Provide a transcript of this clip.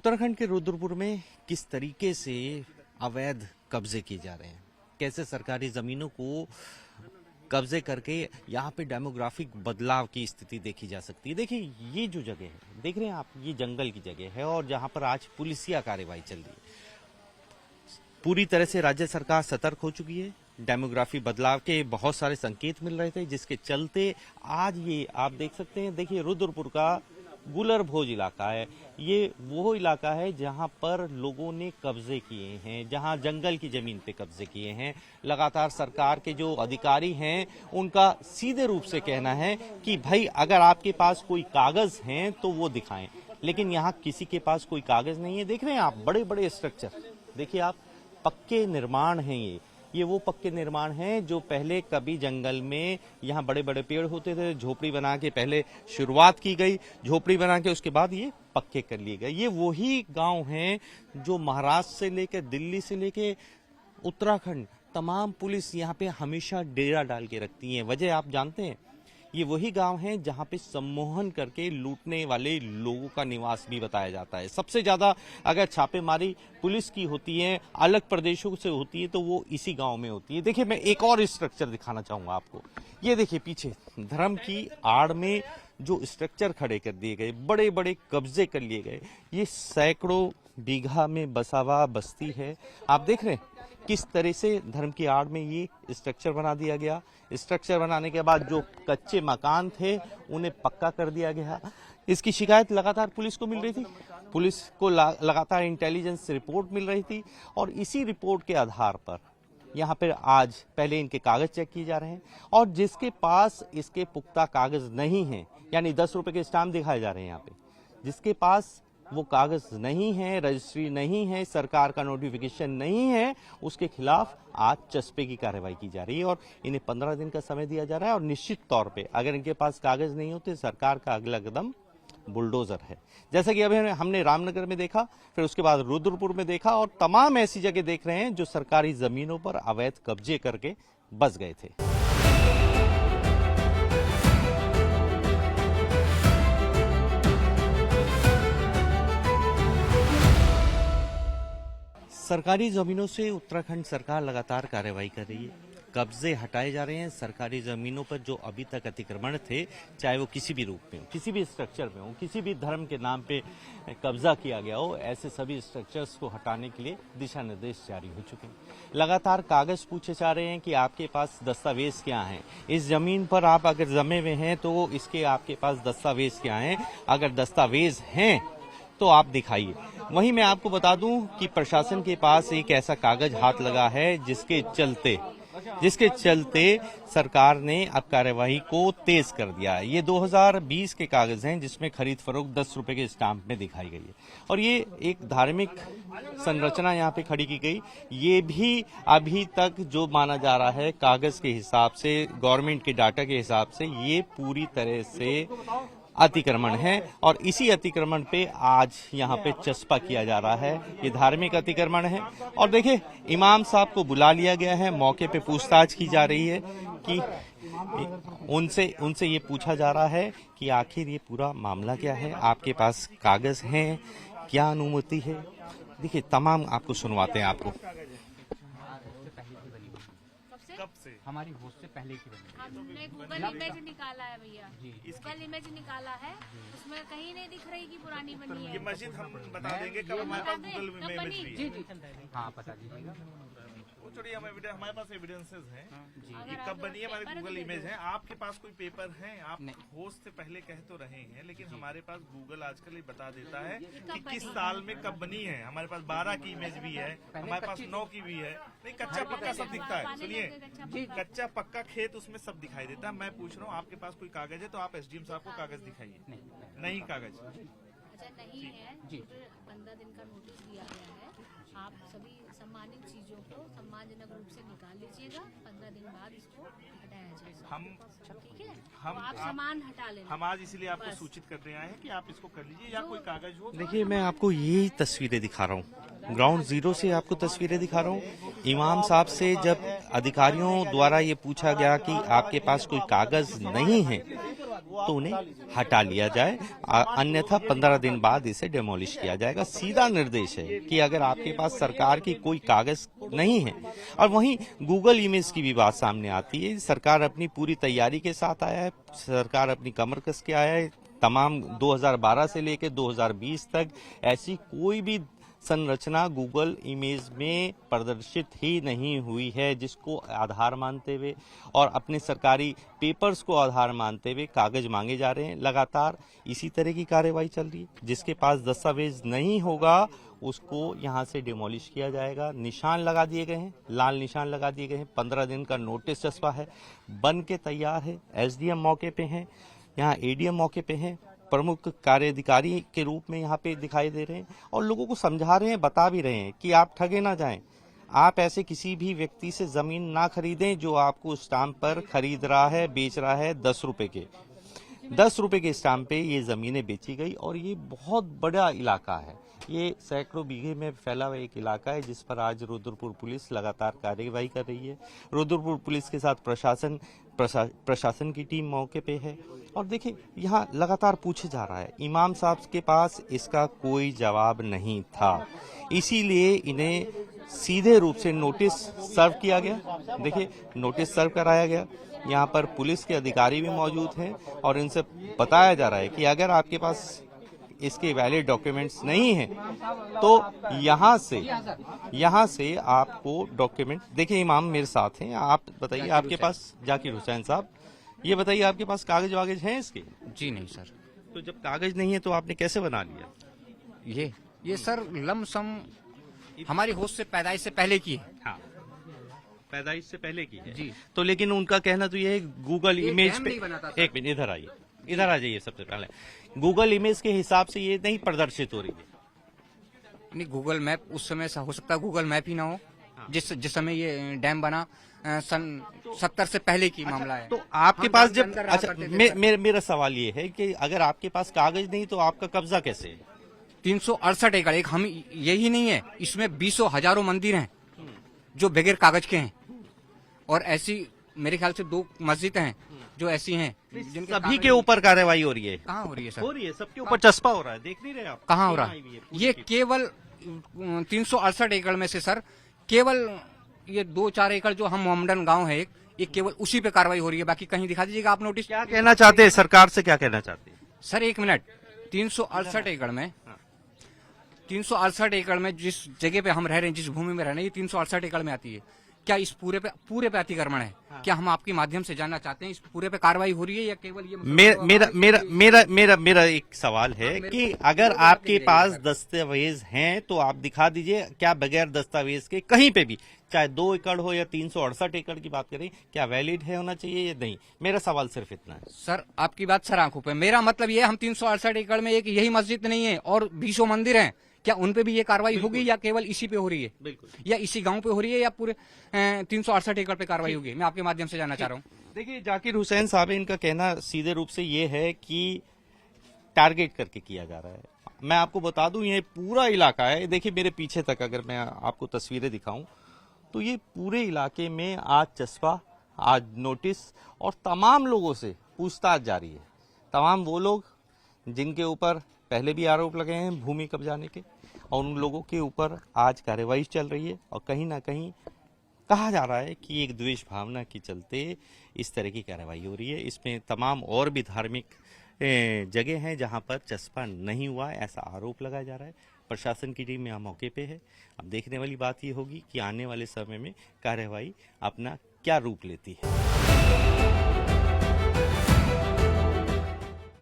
उत्तराखंड के रुद्रपुर में किस तरीके से अवैध कब्जे किए जा रहे हैं, कैसे सरकारी जमीनों को कब्जे करके यहाँ पे डेमोग्राफिक बदलाव की स्थिति देखी जा सकती है। देखिए ये जो जगह है, देख रहे हैं आप, ये जंगल की जगह है और जहाँ पर आज पुलिसिया कार्रवाई चल रही है। पूरी तरह से राज्य सरकार सतर्क हो चुकी है। डेमोग्राफी बदलाव के बहुत सारे संकेत मिल रहे थे, जिसके चलते आज ये आप देख सकते हैं। देखिए रुद्रपुर का गुलर भोज इलाका है, ये वो इलाका है जहां पर लोगों ने कब्जे किए हैं, जहां जंगल की जमीन पे कब्जे किए हैं। लगातार सरकार के जो अधिकारी हैं उनका सीधे रूप से कहना है कि भाई अगर आपके पास कोई कागज हैं तो वो दिखाएं, लेकिन यहाँ किसी के पास कोई कागज नहीं है। देख रहे हैं आप बड़े बड़े स्ट्रक्चर, देखिए आप, पक्के निर्माण हैं ये वो पक्के निर्माण हैं जो पहले कभी जंगल में यहाँ बड़े बड़े पेड़ होते थे, झोपड़ी बना के पहले शुरुआत की गई, झोपड़ी बना के उसके बाद ये पक्के कर लिए गए। ये वही गांव हैं जो महाराष्ट्र से लेकर दिल्ली से लेकर उत्तराखंड तमाम पुलिस यहाँ पे हमेशा डेरा डाल के रखती है। वजह आप जानते हैं, ये वही गांव हैं जहां पे सम्मोहन करके लूटने वाले लोगों का निवास भी बताया जाता है। सबसे ज्यादा अगर छापेमारी पुलिस की होती है, अलग प्रदेशों से होती है, तो वो इसी गांव में होती है। देखिए मैं एक और स्ट्रक्चर दिखाना चाहूंगा आपको। ये देखिए पीछे धर्म की आड़ में जो स्ट्रक्चर खड़े कर दिए गए, बड़े बड़े कब्जे कर लिए गए, ये सैकड़ों बीघा में बसा हुआ बस्ती है। आप देख रहे हैं किस तरह से धर्म की आड़ में ये स्ट्रक्चर बना दिया गया। स्ट्रक्चर बनाने के बाद जो कच्चे मकान थे उन्हें पक्का कर दिया गया। इसकी शिकायत लगातार पुलिस को मिल रही थी, पुलिस को लगातार इंटेलिजेंस रिपोर्ट मिल रही थी और इसी रिपोर्ट के आधार पर यहाँ पर आज पहले इनके कागज चेक किए जा रहे हैं और जिसके पास इसके पुख्ता कागज नहीं है, यानी 10 रुपए के स्टाम्प दिखाए जा रहे हैं यहाँ पे, जिसके पास वो कागज नहीं है, रजिस्ट्री नहीं है, सरकार का नोटिफिकेशन नहीं है, उसके खिलाफ आज चस्पे की कार्रवाई की जा रही है और इन्हें 15 दिन का समय दिया जा रहा है। और निश्चित तौर पे अगर इनके पास कागज नहीं होते, सरकार का अगला कदम बुलडोजर है। जैसा कि अभी हमने रामनगर में देखा, फिर उसके बाद रुद्रपुर में देखा और तमाम ऐसी जगह देख रहे हैं जो सरकारी जमीनों पर अवैध कब्जे करके बस गए थे। सरकारी जमीनों से उत्तराखंड सरकार लगातार कार्रवाई कर रही है, कब्जे हटाए जा रहे हैं। सरकारी जमीनों पर जो अभी तक अतिक्रमण थे, चाहे वो किसी भी रूप में हो, किसी भी स्ट्रक्चर में हो, किसी भी धर्म के नाम पे कब्जा किया गया हो, ऐसे सभी स्ट्रक्चर्स को हटाने के लिए दिशा निर्देश जारी हो चुके हैं। लगातार कागज पूछे जा रहे हैं कि आपके पास दस्तावेज क्या हैं, इस जमीन पर आप अगर जमे हुए हैं तो इसके आपके पास दस्तावेज क्या हैं, अगर दस्तावेज हैं तो आप दिखाइए। वहीं मैं आपको बता दूं कि प्रशासन के पास एक ऐसा कागज हाथ लगा है जिसके चलते सरकार ने अब कार्यवाही को तेज कर दिया है। ये 2020 के कागज हैं जिसमें खरीद फरोख्त 10 रुपए के स्टाम्प में दिखाई गई है और ये एक धार्मिक संरचना यहाँ पे खड़ी की गई। ये भी अभी तक जो माना जा रहा है कागज के हिसाब से, गवर्नमेंट के डाटा के हिसाब से, ये पूरी तरह से अतिक्रमण है और इसी अतिक्रमण पे आज यहाँ पे चस्पा किया जा रहा है। ये धार्मिक अतिक्रमण है और देखिए इमाम साहब को बुला लिया गया है, मौके पे पूछताछ की जा रही है कि उनसे ये पूछा जा रहा है कि आखिर ये पूरा मामला क्या है, आपके पास कागज हैं, क्या अनुमति है। देखिए तमाम आपको सुनवाते हैं आपको। कब से? हमारी होश से पहले की बनी। हमने गूगल इमेज निकाला है भैया, गूगल इमेज निकाला है, उसमें कहीं नहीं दिख रही कि पुरानी बनी है। ये मस्जिद हम बता देंगे कब हमारे पास गूगल इमेज भी है। जी हाँ बता दीजिएगा। वो छोड़िए, हमारे पास एविडेंसेस हैं कि कब बनी है, हमारे गूगल इमेज है। आपके पास कोई पेपर है? आप होश से पहले कह तो रहे हैं, लेकिन हमारे पास गूगल आजकल बता देता है कि किस साल में कब बनी है। हमारे पास 12 की इमेज भी है, हमारे पास 9 की भी है। नहीं, कच्चा पक्का सब दिखता है। सुनिए, कच्चा पक्का खेत उसमें सब दिखाई देता है। मैं पूछ रहा हूँ आपके पास कोई कागज है तो आप एसडीएम साहब को कागज दिखाइए। नहीं कागज अच्छा नहीं है जी, 15 दिन का नोटिस दिया गया है। आप सभी सम्मानित चीजों को सम्मानजनक रूप से निकाल लीजिएगा, 15 दिन बाद इसको हटाया जाएगा। ठीक है, तो आप सामान हटा लेना। हम आज इसीलिए आपको सूचित करने आए हैं कि आप इसको कर लीजिए या कोई कागज हो। देखिए मैं आपको यही तस्वीरें दिखा रहा हूँ, ग्राउंड जीरो से आपको तस्वीरें दिखा रहा हूँ। इमाम साहब से जब अधिकारियों द्वारा ये पूछा गया कि आपके पास कोई कागज नहीं है तो उन्हें हटा लिया जाए, अन्यथा 15 दिन बाद इसे डेमोलिश किया जाएगा। सीधा निर्देश है कि अगर आपके पास सरकार की कोई कागज नहीं है, और वहीं गूगल इमेज की भी बात सामने आती है। सरकार अपनी पूरी तैयारी के साथ आया है, सरकार अपनी कमर कस के आया है। तमाम 2012 से लेकर 2020 तक ऐसी कोई भी संरचना गूगल इमेज में प्रदर्शित ही नहीं हुई है जिसको आधार मानते हुए और अपने सरकारी पेपर्स को आधार मानते हुए कागज मांगे जा रहे हैं। लगातार इसी तरह की कार्रवाई चल रही है। जिसके पास दस्तावेज नहीं होगा उसको यहां से डिमोलिश किया जाएगा। निशान लगा दिए गए हैं, लाल निशान लगा दिए गए हैं। 15 दिन का नोटिस चस्पा है, बन के तैयार है। एसडीएम मौके पे हैं, यहाँ एडीएम मौके पे हैं, प्रमुख कार्याधिकारी के रूप में यहाँ पे दिखाई दे रहे हैं और लोगों को समझा रहे हैं, बता भी रहे हैं कि आप ठगे ना जाएं। आप ऐसे किसी भी व्यक्ति से जमीन ना खरीदें जो आपको स्टाम्प पर खरीद रहा है, बेच रहा है 10 रुपए के। 10 रुपए के स्टाम्प पे ये जमीनें बेची गई और ये बहुत बड़ा इलाका है। ये सैकड़ों बीघे में फैला हुआ एक इलाका है जिस पर आज रुद्रपुर पुलिस लगातार कार्रवाई कर रही है। रुद्रपुर पुलिस के साथ प्रशासन की टीम मौके पे है और देखिए यहाँ लगातार पूछे जा रहा है। इमाम साहब के पास इसका कोई जवाब नहीं था, इसीलिए इन्हें सीधे रूप से नोटिस सर्व किया गया। देखिए नोटिस सर्व कराया गया। यहाँ पर पुलिस के अधिकारी भी मौजूद हैं और इनसे बताया जा रहा है कि अगर आपके पास इसके वैलिड डॉक्यूमेंट्स नहीं हैं तो यहाँ से आपको डॉक्यूमेंट। देखिए इमाम मेरे साथ हैं, आप बताइए आपके पास, जाकिर हुसैन साहब ये बताइए आपके पास कागज वागज हैं इसके? जी नहीं सर। तो जब कागज नहीं है तो आपने कैसे बना लिया? ये सर लमसम हमारी होश से पैदाइश से पहले की है। हाँ, पैदाइश से पहले की है जी। तो लेकिन उनका कहना तो ये है गूगल इमेज डैम पे। नहीं बना था सर। एक मिनट इधर आइए, इधर आ जाइए। सबसे पहले गूगल इमेज के हिसाब से ये नहीं प्रदर्शित हो रही है। नहीं, गूगल मैप उस समय हो सकता है गूगल मैप ही ना हो। जिस समय ये डैम बना सन 70 से पहले की मामला है। तो आपके पास जब अंदर रहा अच्छा करते थे सर। मेरा सवाल ये है कि अगर आपके पास कागज नहीं तो आपका कब्जा कैसे है? 368 एकड़, एक हम यही नहीं है, इसमें 20 हजारों मंदिर हैं जो बगैर कागज के हैं और ऐसी मेरे ख्याल से 2 मस्जिद हैं जो ऐसी हैं जिनके सभी के ऊपर कार्रवाई हो रही है। कहाँ हो रही है सर? हो रही है, सबके ऊपर चस्पा हो रहा है, देख नहीं रहे आप? कहाँ हो रहा है? ये केवल 368 एकड़ में से सर केवल ये 2-4 एकड़ जो हम मोहम्मदन गांव है एक, ये केवल उसी पे कार्रवाई हो रही है। बाकी कहीं दिखा दीजिएगा आप नोटिस। क्या कहना चाहते हैं सरकार से, क्या कहना चाहते हैं? सर 1 मिनट, 368 एकड़ में 368 एकड़ में जिस जगह पे हम रह रहे हैं, जिस भूमि में रह रहे हैं, ये 368 एकड़ में आती है। क्या इस पूरे पे अतिक्रमण है? क्या हम आपके माध्यम से जानना चाहते हैं इस पूरे पे कार्रवाई हो रही है या केवल ये? मेरा एक सवाल है कि अगर आपके पास दस्तावेज हैं तो आप दिखा दीजिए। क्या बगैर दस्तावेज के कहीं पे भी, चाहे 2 एकड़ हो या 368 एकड़ की बात करें, क्या वैलिड है होना चाहिए या नहीं? मेरा सवाल सिर्फ इतना है। सर आपकी बात सर आंखों पे। मेरा मतलब ये हम 368 एकड़ में एक यही मस्जिद नहीं है और 20 मंदिर हैं, क्या उन पे भी ये कार्रवाई होगी या केवल इसी पे हो रही है? बिल्कुल। या इसी गांव पे हो रही है या पूरे 368 एकड़ पे कार्रवाई होगी? मैं आपके माध्यम से जानना चाह रहा हूँ। देखिए जाकिर हुसैन साहब, इनका कहना सीधे रूप से ये है कि टारगेट करके किया जा रहा है। मैं आपको बता दूं ये पूरा इलाका है। देखिए मेरे पीछे तक अगर मैं आपको तस्वीरें दिखाऊं तो ये पूरे इलाके में आज चस्पा, आज नोटिस और तमाम लोगों से पूछताछ जारी है। तमाम वो लोग जिनके ऊपर पहले भी आरोप लगे हैं भूमि कब्जाने के, और उन लोगों के ऊपर आज कार्रवाई चल रही है। और कहीं ना कहीं कहा जा रहा है कि एक द्वेष भावना के चलते इस तरह की कार्रवाई हो रही है। इसमें तमाम और भी धार्मिक जगह हैं जहां पर चस्पा नहीं हुआ है, ऐसा आरोप लगाया जा रहा है। प्रशासन की टीम यहाँ मौके पे है। अब देखने वाली बात ये होगी कि आने वाले समय में कार्रवाई अपना क्या रूप लेती है।